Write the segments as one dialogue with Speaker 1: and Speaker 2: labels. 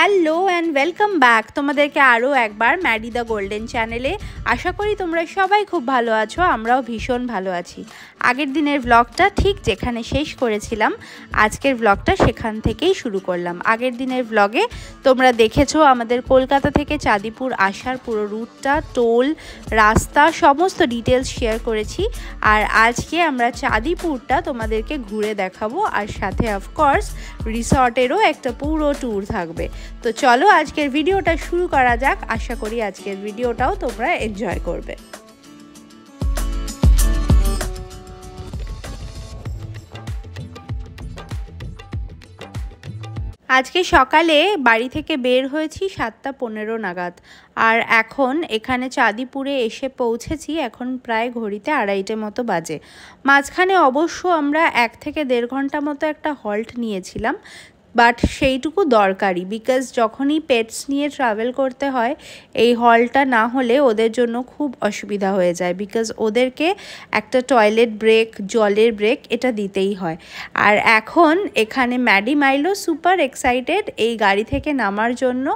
Speaker 1: Hello and welcome back তোমাদেরকে আরও একবার ম্যাডি দ্য গোল্ডেন চ্যানেলে। আশা করি তোমরা সবাই খুব ভালো আছো, আমরাও ভীষণ ভালো আছি। আগের দিনের ব্লগটা ঠিক যেখানে শেষ করেছিলাম আজকের ব্লগটা সেখান থেকেই শুরু করলাম। আগের দিনের ব্লগে তোমরা দেখেছো আমাদের কলকাতা থেকে চাঁদিপুর আসার পুরো রুটটা, টোল, রাস্তা সমস্ত ডিটেলস শেয়ার করেছি। আর আজকে আমরা চাঁদিপুরটা তোমাদেরকে ঘুরে দেখাবো, আর সাথে অফকোর্স রিসর্টেরও একটা পুরো ট্যুর থাকবে। তো চলো আজকের ভিডিওটা শুরু করা যাক। আশা করি আজকের ভিডিওটাও তোমরা এনজয় করবে। আজকে সকালে বাড়ি থেকে বের হয়েছি 7:15 নাগাদ, আর এখন এখানে চাঁদিপুরে এসে পৌঁছেছি এখন প্রায় ঘড়িতে 2:30 মতো বাজে। মাঝখানে অবশ্য আমরা 1 থেকে 1.5 ঘন্টা মতো একটা হল্ট নিয়েছিলাম, বাট সেইটুকু দরকারি, বিকজ যখনই পেটস নিয়ে ট্রাভেল করতে হয় এই হলটা না হলে ওদের জন্য খুব অসুবিধা হয়ে যায়, বিকজ ওদেরকে একটা টয়লেট ব্রেক, জলের ব্রেক এটা দিতেই হয়। আর এখন এখানে ম্যাডি মাইলো সুপার এক্সাইটেড এই গাড়ি থেকে নামার জন্য,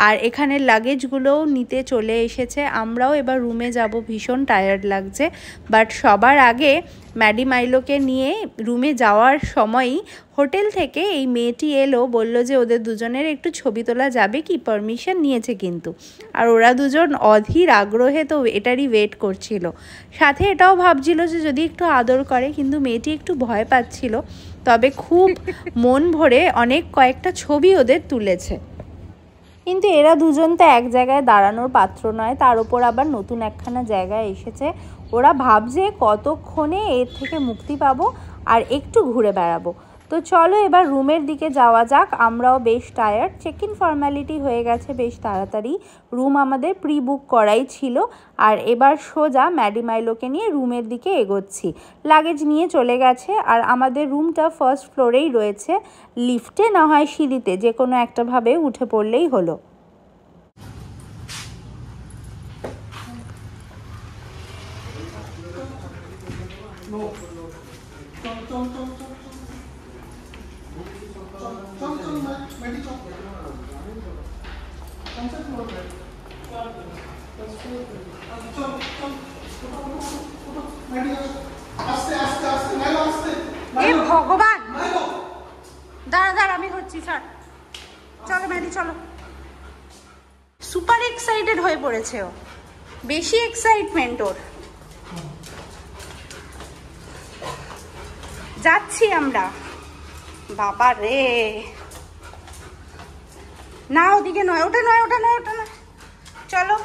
Speaker 1: আর এখানে লাগেজগুলোও নিতে চলে এসেছে। আমরাও এবার রুমে যাব, ভীষণ টায়ার্ড লাগছে। বাট সবার আগে ম্যাডি মাইলোকে নিয়ে রুমে যাওয়ার সময়ই হোটেল থেকে এই মেয়েটি এলো, বলল যে ওদের দুজনের একটু ছবি তোলা যাবে কি, পারমিশন নিয়েছে কিন্তু। আর ওরা দুজন অধীর আগ্রহে তো এটারই ওয়েট করছিল, সাথে এটাও ভাবছিল যে যদি একটু আদর করে, কিন্তু মেয়েটি একটু ভয় পাচ্ছিল। তবে খুব মন ভরে কয়েকটা ছবি ওদের তুলেছে। কিন্তু এরা দুজন তো এক জায়গায় দাঁড়ানোর পাত্র নয়, তার উপর আবার নতুন একখানা জায়গায় এসেছে। ওরা ভাবছে কতক্ষণে এর থেকে মুক্তি পাবো আর একটু ঘুরে বেড়াবো। তো চলো এবার রুমের দিকে যাওয়া যাক। আমরাও বেশ টায়ার্ড, চেক ইন ফর্ম্যালিটি হয়ে গেছে বেশ তাড়াতাড়ি, রুম আমাদের প্রি বুক করাই ছিল। আর এবার সোজা ম্যাডি মাইলোকে নিয়ে রুমের দিকে এগোচ্ছি। লাগেজ নিয়ে চলে গেছে, আর আমাদের রুমটা ফার্স্ট ফ্লোরেই রয়েছে, লিফটে না হয় সিঁড়িতে, যে কোনো একটাভাবে উঠে পড়লেই হলো। ভগবান, দাঁড়া আমি হচ্ছি, স্যার চলো ম্যাডি চলো। সুপার এক্সাইটেড হয়ে পড়েছে ও, বেশি এক্সাইটমেন্ট ওর। যাচ্ছি আমরা। বাবা রে, না ওদিকে নয়, ওটা নয় চলো।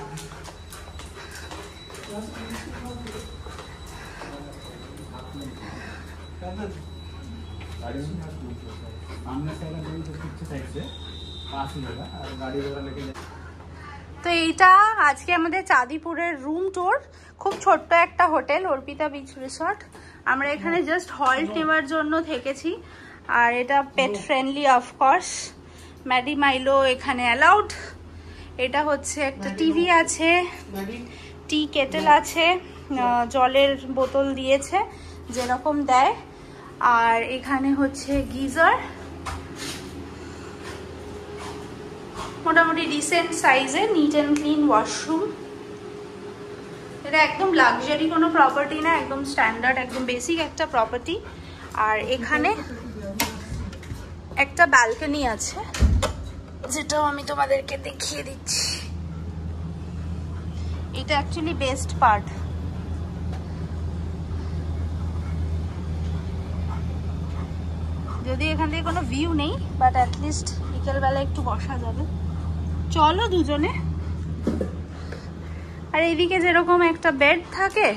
Speaker 1: তো এইটা আজকে আমাদের চাঁদিপুরের রুম ট্যুর। খুব ছোট্ট একটা হোটেল, অর্পিতা বিচ রিসর্ট। আমরা এখানে জাস্ট হল্ট নেওয়ার জন্য থেকেছি, আর এটা পেট ফ্রেন্ডলি অফকোর্স। ম্যাডি মাইলো এখানে অ্যালাউড। এটা হচ্ছে একটা টিভি আছে, টি কেটেল আছে, জলের বোতল দিয়েছে যেরকম দেয়, আর এখানে হচ্ছে গিজার, মোটামুটি রিসেন্ট সাইজে নিট অ্যান্ড ক্লিন ওয়াশরুম। এটা একদম লাক্সারি কোনো প্রপার্টি না, একদম স্ট্যান্ডার্ড, একদম বেসিক একটা প্রপার্টি। আর এখানে একটা ব্যালকনি আছে, যেটাও আমি তোমাদেরকে দেখিয়ে দিচ্ছি। এটা অ্যাকচুয়ালি বেস্ট পার্ট। যদি এখান থেকে কোনো ভিউ নেই, বাট অ্যাটলিস্ট বিকেলবেলা একটু বসা যাবে। চলো দুজনে। আর এইদিকে যেরকম একটা বেড থাকে,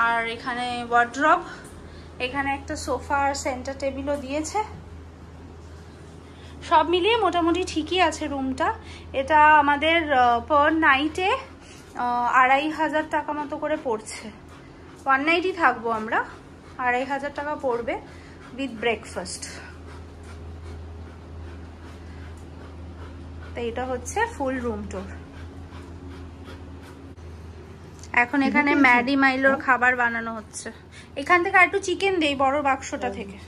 Speaker 1: আর এখানে ওয়ার্ড্রব, এখানে একটা সোফা আর সেন্টার টেবিলও দিয়েছে। সব মিলিয়ে মোটামুটি ঠিকই আছে রুমটা। এটা আমাদের পার নাইটে 2500 টাকা মতো করে পড়ছে। 1 নাইটই থাকবো আমরা, 2500 টাকা পড়বে উইথ ব্রেকফাস্ট। তো এটা হচ্ছে ফুল রুম ট্যুর। এখন এখানে ম্যাডি মাইলোর খাবার বানানো হচ্ছে। এখান থেকে একটু চিকেন দেই বড় বাক্সটা থেকে।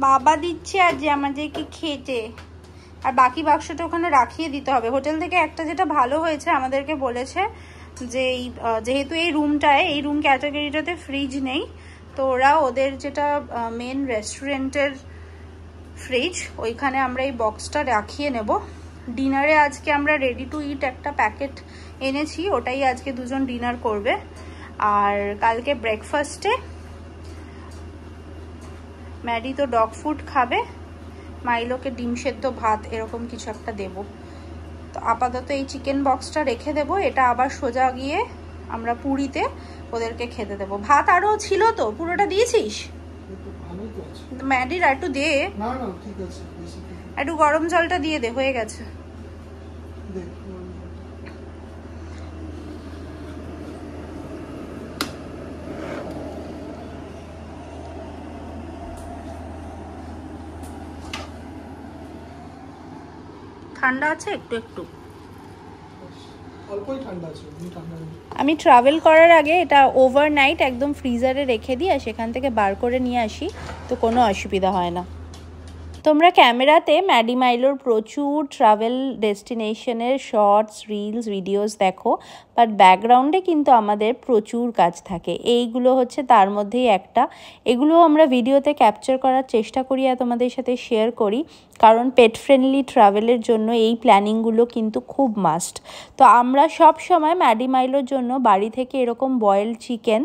Speaker 1: বাবা দিচ্ছে আর যে আমাদেরকে খেতে, আর বাকি বাক্সটা ওখানে রাখিয়ে দিতে হবে। হোটেল থেকে একটা যেটা ভালো হয়েছে, আমাদেরকে বলেছে যে যেহেতু এই রুমটায়, এই রুম ক্যাটাগরিটাতে ফ্রিজ নেই, তো ওরা ওদের যেটা মেন রেস্টুরেন্টের ফ্রিজ, ওইখানে আমরা এই বক্সটা রাখিয়ে নেব। ডিনারে আজকে আমরা রেডি টু ইট একটা প্যাকেট এনেছি, ওটাই আজকে দুজন ডিনার করবে। আর কালকে ব্রেকফাস্টে ম্যাডি তো ডগ ফুড খাবে, মাইলোকে ডিম সেদ্ধ ভাত এরকম কিছু একটা দেব। তো আপাতত এই চিকেন বক্সটা রেখে দেব, এটা আবার সোজা গিয়ে আমরা পুরীতে ওদেরকে খেতে দেবো। ভাত আরও ছিল তো, পুরোটা দিয়েছিস? ম্যাডির একটু দে, একটু গরম জলটা দিয়ে দে, হয়ে গেছে। ঠান্ডা আছে একটু একটু, আমি ট্রাভেল করার আগে এটা ওভারনাইট একদম ফ্রিজারে রেখে দিই, আর সেখান থেকে বার করে নিয়ে আসি, তো কোনো অসুবিধা হয় না। তোমরা ক্যামেরাতে ম্যাডি মাইলোর প্রচুর ট্রাভেল ডেস্টিনেশনের শর্টস, রিলস, ভিডিওস দেখো, বাট ব্যাকগ্রাউন্ডে কিন্তু আমাদের প্রচুর কাজ থাকে। এইগুলো হচ্ছে তার মধ্যেই একটা। এগুলো আমরা ভিডিওতে ক্যাপচার করার চেষ্টা করি আর তোমাদের সাথে শেয়ার করি, কারণ পেট ফ্রেন্ডলি ট্রাভেলের জন্য এই প্ল্যানিংগুলো কিন্তু খুব মাস্ট। তো আমরা সব সময় ম্যাডি মাইলোর জন্য বাড়ি থেকে এরকম বয়েলড চিকেন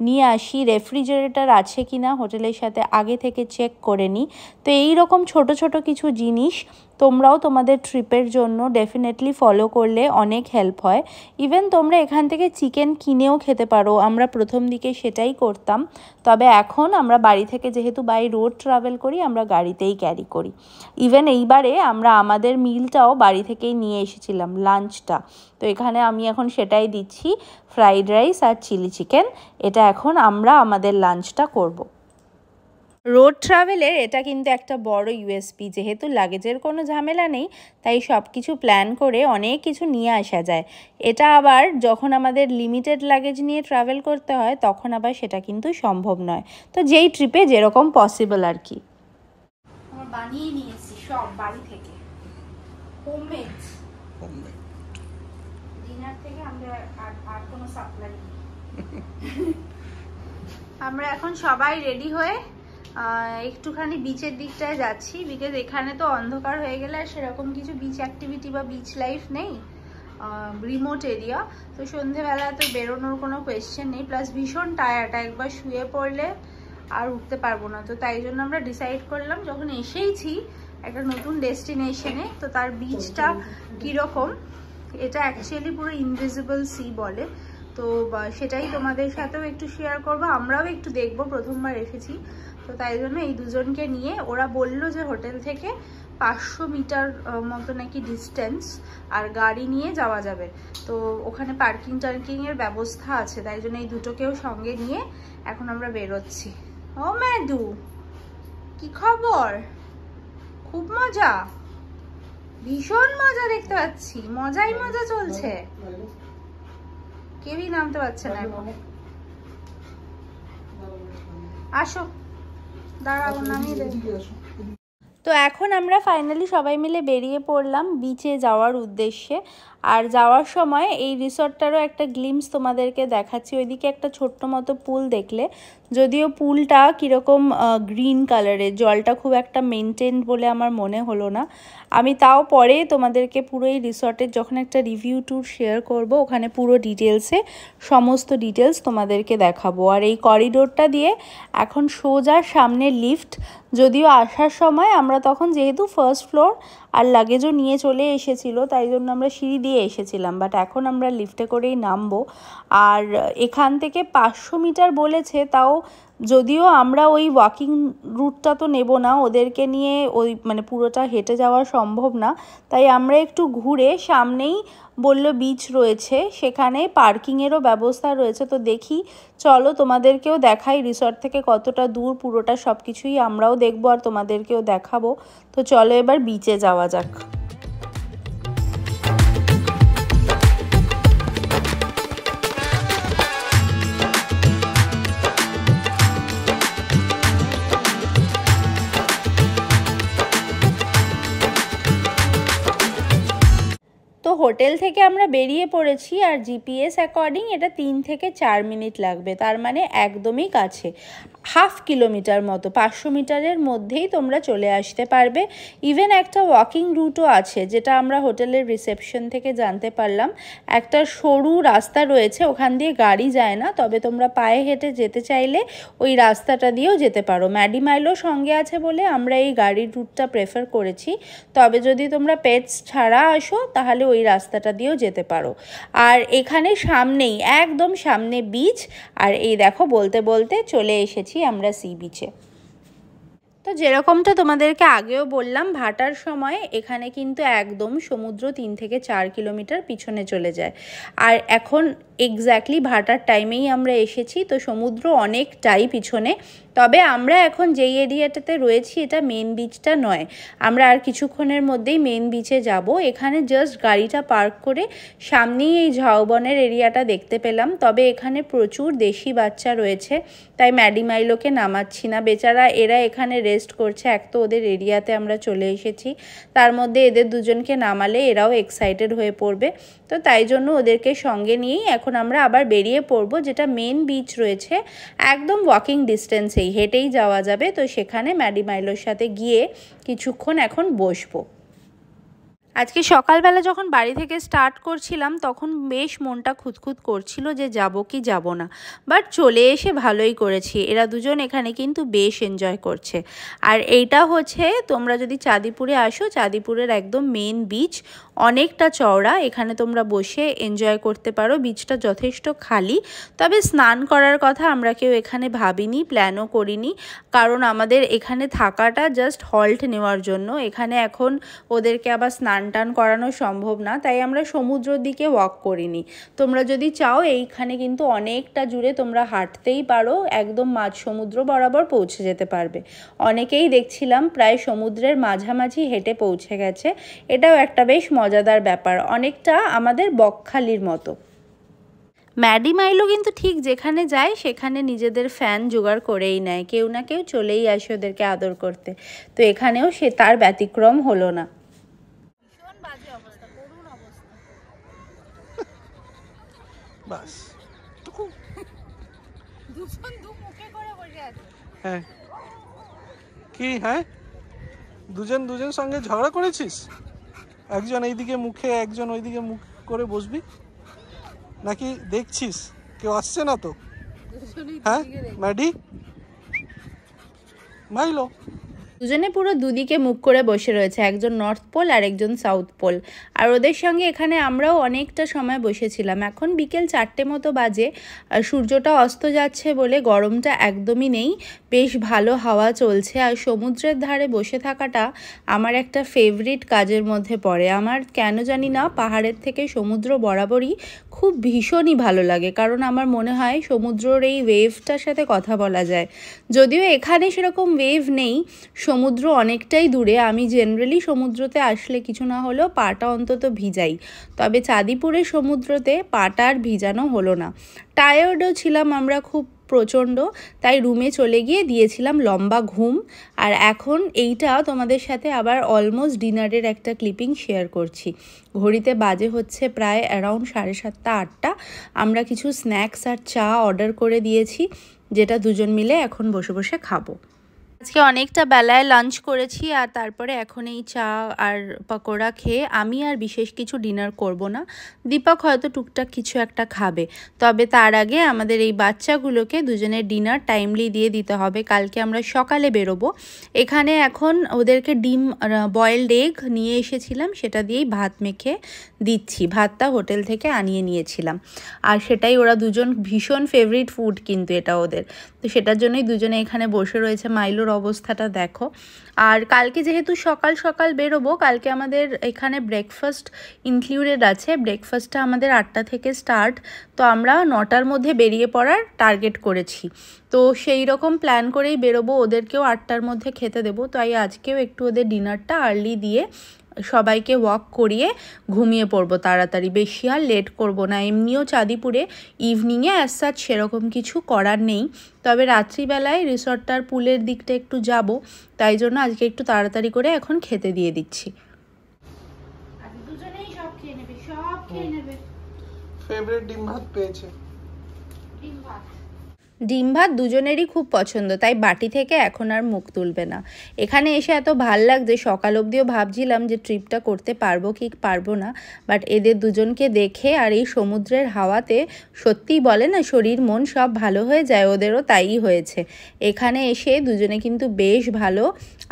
Speaker 1: নিয়ে আসি। রেফ্রিজারেটর আছে কিনা হোটেলের সাথে আগে থেকে চেক করে নিই। তো এই রকম ছোট ছোট কিছু জিনিস তোমরাও তোমাদের ট্রিপের জন্য ডেফিনেটলি ফলো করলে অনেক হেল্প হয়। ইভেন তোমরা এখান থেকে চিকেন কিনেও খেতে পারো, আমরা প্রথম দিকে সেটাই করতাম, তবে এখন আমরা বাড়ি থেকে যেহেতু বাই রোড ট্রাভেল করি, আমরা গাড়িতেই ক্যারি করি। ইভেন এইবারে আমরা আমাদের মিলটাও বাড়ি থেকেই নিয়ে এসেছিলাম, লাঞ্চটা। তো এখানে আমি এখন সেটাই দিচ্ছি, ফ্রাইড রাইস আর চিলি চিকেন। এটা এখন আমরা আমাদের লাঞ্চটা করব। রোড ট্রাভেলের এটা কিন্তু একটা বড় ইউএসপি, যেহেতু লাগেজের কোনো ঝামেলা নেই, তাই সব কিছু প্ল্যান করে অনেক কিছু নিয়ে আসা যায়। এটা আবার যখন আমাদের লিমিটেড লাগেজ নিয়ে ট্রাভেল করতে হয়, তখন আবার সেটা কিন্তু সম্ভব নয়। তো যেই ট্রিপে যেরকম পসিবল আর কি। আমরা বানিয়ে নিয়েছি সব বাড়ি থেকে, হোমমেড। ডিনার থেকে আমরা আর কোনো সাপ্লাই নেই। আমরা এখন সবাই রেডি হয়ে একটুখানি বিচের দিকটায় যাচ্ছি, বিকজ এখানে তো অন্ধকার হয়ে গেলে আর সেরকম কিছু বিচ অ্যাক্টিভিটি বা বিচ লাইফ নেই, রিমোট এরিয়া। তো সন্ধেবেলা তো বেরোনোর কোনো কোয়েশ্চেন নেই, প্লাস ভীষণ টায়ার্ড, একবার শুয়ে পড়লে আর উঠতে পারবো না। তো তাই জন্য আমরা ডিসাইড করলাম, যখন এসেইছি একটা নতুন ডেস্টিনেশনে, তো তার বিচটা কীরকম, এটা অ্যাকচুয়ালি পুরো ইনভিজিবল সি বলে, তো সেটাই তোমাদের সাথেও একটু শেয়ার করবো। আমরাও একটু দেখবো, প্রথমবার এসেছি, তো তাই জন্য এই দুজনকে নিয়ে, ওরা বললো যে হোটেল থেকে 500 মিটার মতো নাকি ডিস্টেন্স, আর গাড়ি নিয়ে যাওয়া যাবে। তো ওখানে পার্কিং টার্কিংয়ের ব্যবস্থা আছে, তাই জন্য এই দুটোকেও সঙ্গে নিয়ে এখন আমরা বেরোচ্ছি। ও ম্যাডু, কি খবর? খুব মজা, ভীষণ মজা দেখতে পাচ্ছি, মজাই মজা চলছে, কেউই নামতে পারছে না এখন। আসো, দাঁড়াও, নামিয়ে দেব। তো এখন আমরা ফাইনালি সবাই মিলে বেরিয়ে পড়লাম বিচে যাওয়ার উদ্দেশ্যে। আর যাওয়ার সময় এই রিসর্টটারও একটা গ্লিমস তোমাদেরকে দেখাচ্ছি। ওইদিকে একটা ছোট্ট মতো পুল দেখলে, যদিও পুলটা কীরকম গ্রিন কালারের, জলটা খুব একটা মেনটেন বলে আমার মনে হলো না। আমি তাও পরে তোমাদেরকে পুরো এই রিসর্টের যখন একটা রিভিউ ট্যুর শেয়ার করব, ওখানে পুরো ডিটেলসে সমস্ত ডিটেলস তোমাদেরকে দেখাবো। আর এই করিডোরটা দিয়ে এখন সোজা সামনে লিফট, যদিও আসার সময় আমরা তখন যেহেতু ফার্স্ট ফ্লোর আর লাগেজও নিয়ে চলে এসেছিলো, তাই জন্য আমরা সিঁড়ি দিয়ে এসেছিলাম, বাট এখন আমরা লিফটে করেই নামবো। আর এখান থেকে 500 মিটার বলেছে, তাও যদিও আমরা ওই ওয়াকিং রুটটা তো নেব না, ওদেরকে নিয়ে ওই মানে পুরোটা হেঁটে যাওয়া সম্ভব না, তাই আমরা একটু ঘুরে, সামনেই বলল বিচ রয়েছে, সেখানে পার্কিংয়েরও ব্যবস্থা রয়েছে। তো দেখি, চলো তোমাদেরকেও দেখাই রিসর্ট থেকে কতটা দূর, পুরোটা সব কিছুই আমরাও দেখবো আর তোমাদেরকেও দেখাবো। তো চলো এবার বিচে যাওয়া যাক। হোটেল থেকে আমরা বেরিয়ে পড়েছি আর জিপিএস অ্যাকর্ডিং এটা 3 থেকে 4 মিনিট লাগবে, তার মানে একদমই কাছে। 1/2 কিলোমিটার মতো, 500 মিটারের মধ্যেই তোমরা চলে আসতে পারবে। ইভেন একটা ওয়াকিং রুটও আছে, যেটা আমরা হোটেলের রিসেপশন থেকে জানতে পারলাম। একটা সরু রাস্তা রয়েছে, ওখান দিয়ে গাড়ি যায় না, তবে তোমরা পায়ে হেঁটে যেতে চাইলে ওই রাস্তাটা দিয়েও যেতে পারো। ম্যাডি মাইলো সঙ্গে আছে বলে আমরা এই গাড়ির রুটটা প্রেফার করেছি, তবে যদি তোমরা পেটস ছাড়া আসো তাহলে ওই রাস্তাটা দিয়েও যেতে পারো। আর এখানে সামনেই, একদম সামনে বিচ, আর এই দেখো বলতে বলতে চলে এসেছি আমরা সি বিচে। তো যেরকমটা তোমাদেরকে আগেও বললাম, ভাটার সময় এখানে কিন্তু একদম সমুদ্র 3 থেকে 4 কিলোমিটার পিছনে চলে যায়। আর এখন এক্স্যাক্টলি ভাটার টাইমেই আমরা এসেছি, তো সমুদ্র অনেকটাই পিছনে। তবে আমরা এখন যেই এরিয়াটাতে রয়েছি এটা মেন বিচটা নয়, আমরা আর কিছুক্ষণের মধ্যেই মেন বিচে যাব। এখানে জাস্ট গাড়িটা পার্ক করে সামনেই এই ঝাউবনের এরিয়াটা দেখতে পেলাম। তবে এখানে প্রচুর দেশি বাচ্চা রয়েছে, তাই ম্যাডি মাইলোকে নামাচ্ছি না, বেচারা এরা এখানে রেস্ট করছে। এক তো ওদের এরিয়াতে আমরা চলে এসেছি, তার মধ্যে এদের দুজনকে নামালে এরাও এক্সাইটেড হয়ে পড়বে, তো তাই জন্য ওদেরকে সঙ্গে নিয়েই এখন আমরা আবার বেরিয়ে পড়বো। যেটা মেন বিচ রয়েছে একদম ওয়াকিং ডিস্টেন্সেই, হেঁটেই যাওয়া যাবে। তো সেখানে ম্যাডি মাইলোর সাথে গিয়ে কিছুক্ষণ এখন বসবো। আজকে সকালবেলা যখন বাড়ি থেকে স্টার্ট করছিলাম তখন বেশ মনটা খুঁতখুত করছিল যে যাব কি যাব না, বাট চলে এসে ভালোই করেছি। এরা দুজন এখানে কিন্তু বেশ এনজয় করছে। আর এইটা হচ্ছে, তোমরা যদি চাঁদিপুরে আসো, চাঁদিপুরের একদম মেন বিচ, অনেকটা চওড়া, এখানে তোমরা বসে এনজয় করতে পারো। বিচটা যথেষ্ট খালি, তবে স্নান করার কথা আমরা কেউ এখানে ভাবিনি, প্ল্যানও করিনি, কারণ আমাদের এখানে থাকাটা জাস্ট হল্ট নেওয়ার জন্য। এখানে এখন ওদেরকে আবার স্নান টান করানো সম্ভব না, তাই আমরা সমুদ্রের দিকে ওয়াক করিনি। তোমরা যদি চাও এইখানে কিন্তু অনেকটা জুড়ে তোমরা হাঁটতেই পারো, একদম মাঝ সমুদ্র বরাবর পৌঁছে যেতে পারবে। অনেকেই দেখছিলাম প্রায় সমুদ্রের মাঝামাঝি হেঁটে পৌঁছে গেছে। এটাও একটা বেশ মজাদার ব্যাপার, অনেকটা আমাদের বকখালির মতো। ম্যাডি মাইলো কিন্তু ঠিক যেখানে যায় সেখানে নিজেদের ফ্যান জোগাড় করেই নেয়, কেউ না কেউ চলেই আসে ওদেরকে আদর করতে। তো এখানেও সে তার ব্যতিক্রম হলো না।
Speaker 2: বাস হ্যাঁ, কি হ্যাঁ, দুজন দুজন সঙ্গে ঝগড়া করেছিস? একজন এইদিকে মুখে, একজন ওইদিকে মুখ করে বসবি নাকি? দেখছিস কেউ আসছে না তো? হ্যাঁ ম্যাডি মাইলো
Speaker 1: দুজনে পুরো দুদিকে মুখ করে বসে রয়েছে, একজন নর্থ পোল আর একজন সাউথ পোল। আর ওদের সঙ্গে এখানে আমরাও অনেকটা সময় বসেছিলাম। এখন বিকেল 4টে মতো বাজে, আর সূর্যটা অস্ত যাচ্ছে বলে গরমটা একদমই নেই, বেশ ভালো হাওয়া চলছে। আর সমুদ্রের ধারে বসে থাকাটা আমার একটা ফেভারিট কাজের মধ্যে পড়ে। আমার কেন জানি না পাহাড়ের থেকে সমুদ্র বরাবরই খুব ভীষণই ভালো লাগে, কারণ আমার মনে হয় সমুদ্রের এই ওয়েভটার সাথে কথা বলা যায়। যদিও এখানে সেরকম ওয়েভ নেই, সমুদ্র অনেকটাই দূরে, আমি জেনারেলি সমুদ্রতে আসলে কিছু না হলেও পাটা অন্তত ভিজাই, তবে চাঁদিপুরের সমুদ্রতে পাটা আর ভিজানো হলো না। টায়ার্ডও ছিলাম আমরা খুব প্রচণ্ড, তাই রুমে চলে গিয়ে দিয়েছিলাম লম্বা ঘুম। আর এখন এইটা তোমাদের সাথে আবার অলমোস্ট ডিনারের একটা ক্লিপিং শেয়ার করছি। ঘড়িতে বাজে হচ্ছে প্রায় অ্যারাউন্ড 7:30 8টা। আমরা কিছু স্ন্যাক্স আর চা অর্ডার করে দিয়েছি, যেটা দুজন মিলে এখন বসে বসে খাবো। আজকে অনেকটা বেলায় লাঞ্চ করেছি, আর তারপরে এখন এই চা আর পকোড়া খেয়ে আমি আর বিশেষ কিছু ডিনার করব না। দীপক হয়তো টুকটাক কিছু একটা খাবে, তবে তার আগে আমাদের এই বাচ্চাগুলোকে দুজনের ডিনার টাইমলি দিয়ে দিতে হবে। কালকে আমরা সকালে বেরোবো। এখানে এখন ওদেরকে ডিম বয়েলড এগ নিয়ে এসেছিলাম, সেটা দিয়েই ভাত মেখে দিচ্ছি। ভাতটা হোটেল থেকে আনিয়ে নিয়েছিলাম, আর সেটাই ওরা দুজন ভীষণ ফেভারিট ফুড কিন্তু এটা ওদের, তো সেটার জন্যই দুজনে এখানে বসে রয়েছে। মাইলোর অবস্থাটা দেখো। আর কালকে যেহেতু সকাল সকাল বেরোবো, কালকে আমাদের এখানে ব্রেকফাস্ট ইনক্লুডেড আছে। ব্রেকফাস্টটা আমাদের 8টা থেকে স্টার্ট, তো আমরা 9টার মধ্যে বেরিয়ে পড়ার টার্গেট করেছি। তো সেই রকম প্ল্যান করেই বেরোবো, ওদেরকেও 8টার মধ্যে খেতে দেবো। তাই আজকেও একটু ওদের ডিনারটা আর্লি দিয়ে সবাইকে ওয়াক করিয়ে ঘুমিয়ে পড়বো তাড়াতাড়ি, বেশি আর লেট করব না। এমনিও চাঁদিপুরে ইভিনিংয়ে অ্যাজ সাচ সেরকম কিছু করার নেই, তবে রাত্রিবেলায় রিসর্টটার পুলের দিকটা একটু যাব, তাই জন্য আজকে একটু তাড়াতাড়ি করে এখন খেতে দিয়ে দিচ্ছি। দুজনেই সব খেয়ে নেবে। সব খেয়ে নেবে।
Speaker 2: ফেভারিট ডিম ভাত পেয়েছে।
Speaker 1: ডিম ভাত দুজনেরই খুব পছন্দ, তাই বাটি থেকে এখন আর মুখ তুলবে না। এখানে এসে এত ভাল লাগছে, সকাল অবধিও ভাবছিলাম যে ট্রিপটা করতে পারবো কি পারবো না, বাট এদের দুজনকে দেখে আর এই সমুদ্রের হাওয়াতে সত্যিই বলে না শরীর মন সব ভালো হয়ে যায়, ওদেরও তাই হয়েছে। এখানে এসে দুজনে কিন্তু বেশ ভালো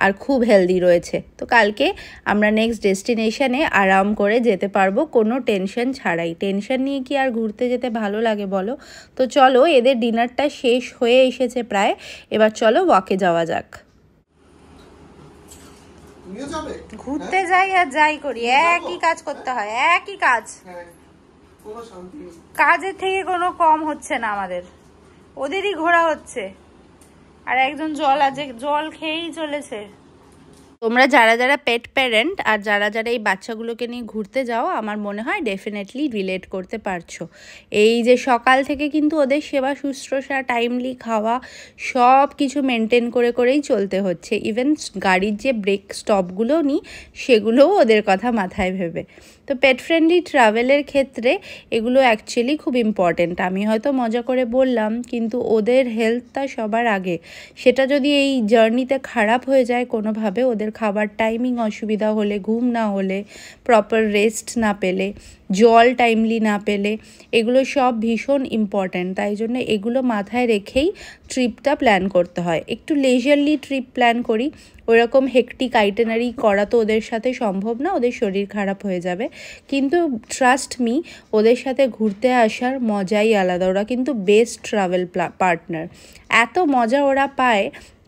Speaker 1: আর খুব হেলদি রয়েছে। তো কালকে আমরা নেক্সট ডেস্টিনেশনে আরাম করে যেতে পারবো কোনো টেনশন ছাড়াই। টেনশন নিয়ে কি আর ঘুরতে যেতে ভালো লাগে বলো? তো চলো, এদের ডিনারটা শেষ হয়ে এসেছে প্রায়, এবার চলো ওয়াকে যাওয়া যাক। ঘুরতে যাই আর যাই করি, একই কাজ করতে হয়, একই কাজ। কাজের থেকে কোনো কম হচ্ছে না আমাদের, ওদেরই ঘোরা হচ্ছে। আর একজন জল আছে, জল খেয়েই চলেছে। তোমরা যারা যারা পেট প্যারেন্ট আর যারা যারা এই বাচ্চাগুলোকে নিয়ে ঘুরতে যাও, আমার মনে হয় ডেফিনেটলি রিলেট করতে পারছো। এই যে সকাল থেকে কিন্তু ওদের সেবা শুশ্রূষা, টাইমলি খাওয়া, সব কিছু মেনটেন করে করেই চলতে হচ্ছে। ইভেন গাড়ির যে ব্রেক স্টপগুলোও নিই, সেগুলোও ওদের কথা মাথায় ভেবে। তো পেট ফ্রেন্ডলি ট্রাভেলের ক্ষেত্রে এগুলো অ্যাকচুয়ালি খুব ইম্পর্টেন্ট। আমি হয়তো মজা করে বললাম, কিন্তু ওদের হেলথটা সবার আগে। সেটা যদি এই জার্নিতে খারাপ হয়ে যায় কোনোভাবে, ওদের খাবার টাইমিং অসুবিধা হলে, ঘুম না হলে, প্রপার রেস্ট না পেলে, জল টাইমলি না পেলে, এগুলো সব ভীষণ ইম্পর্ট্যান্ট। তাই জন্য এগুলো মাথায় রেখেই ট্রিপটা প্ল্যান করতে হয়। একটু লেজারলি ট্রিপ প্ল্যান করি, ওরকম হেকটিক আইটেনারি করা তো ওদের সাথে সম্ভব না, ওদের শরীর খারাপ হয়ে যাবে। কিন্তু ট্রাস্ট মি, ওদের সাথে ঘুরতে আসার মজাই আলাদা। ওরা কিন্তু বেস্ট ট্রাভেল পার্টনার। এত মজা ওরা পায়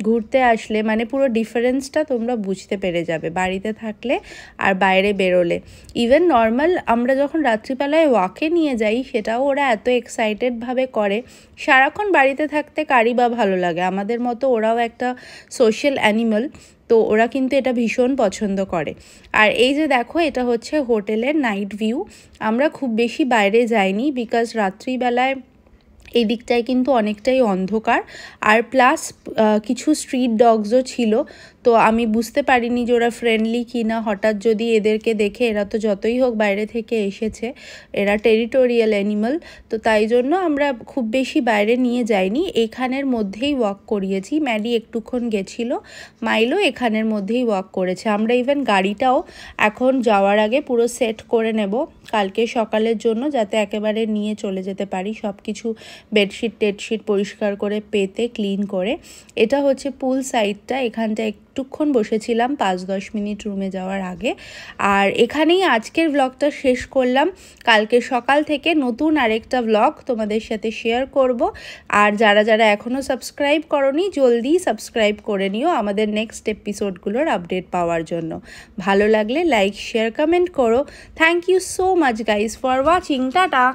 Speaker 1: ঘুরতে আসলে, মানে পুরো ডিফারেন্সটা তোমরা বুঝতে পেরে যাবে বাড়িতে থাকলে আর বাইরে বেরোলে। ইভেন নর্মাল আমরা যখন রাত্রিবেলায় ওয়াকে নিয়ে যাই, সেটাও ওরা এত এক্সাইটেডভাবে করে। সারাক্ষণ বাড়িতে থাকতে কারই বা ভালো লাগে, আমাদের মতো ওরাও একটা সোশ্যাল অ্যানিমাল, তো ওরা কিন্তু এটা ভীষণ পছন্দ করে। আর এই যে দেখো, এটা হচ্ছে হোটেলের নাইট ভিউ। আমরা খুব বেশি বাইরে যাইনি, বিকজ রাত্রিবেলায় এই দিকটায় কিন্তু অনেকটাই অন্ধকার, আর প্লাস কিছু স্ট্রিট ডগসও ছিল। তো আমি বুঝতে পারিনি যে ওরা ফ্রেন্ডলি কি না। হঠাৎ যদি এদেরকে দেখে, এরা তো যতই হোক বাইরে থেকে এসেছে, এরা টেরিটোরিয়াল অ্যানিমাল, তো তাই জন্য আমরা খুব বেশি বাইরে নিয়ে যাইনি, এখানের মধ্যেই ওয়াক করিয়েছি। ম্যাডি একটুক্ষণ গেছিলো, মাইলো এখানের মধ্যেই ওয়াক করেছে। আমরা ইভেন গাড়িটাও এখন যাওয়ার আগে পুরো সেট করে নেব কালকে সকালের জন্য, যাতে একেবারে নিয়ে চলে যেতে পারি সব কিছু, বেডশিট টেডশিট পরিষ্কার করে পেতে ক্লিন করে। এটা হচ্ছে পুল সাইডটা, এখানটা একটুক্ষণ বসেছিলাম 5-10 মিনিট রুমে যাওয়ার আগে। আর এখানেই আজকের ব্লগটা শেষ করলাম। কালকে সকাল থেকে নতুন আরেকটা ব্লগ তোমাদের সাথে শেয়ার করব। আর যারা যারা এখনও সাবস্ক্রাইব করোনি, জলদি সাবস্ক্রাইব করে নিও আমাদের নেক্সট এপিসোডগুলোর আপডেট পাওয়ার জন্য। ভালো লাগলে লাইক, শেয়ার, কমেন্ট করো। Thank you so much guys for watching. Tata.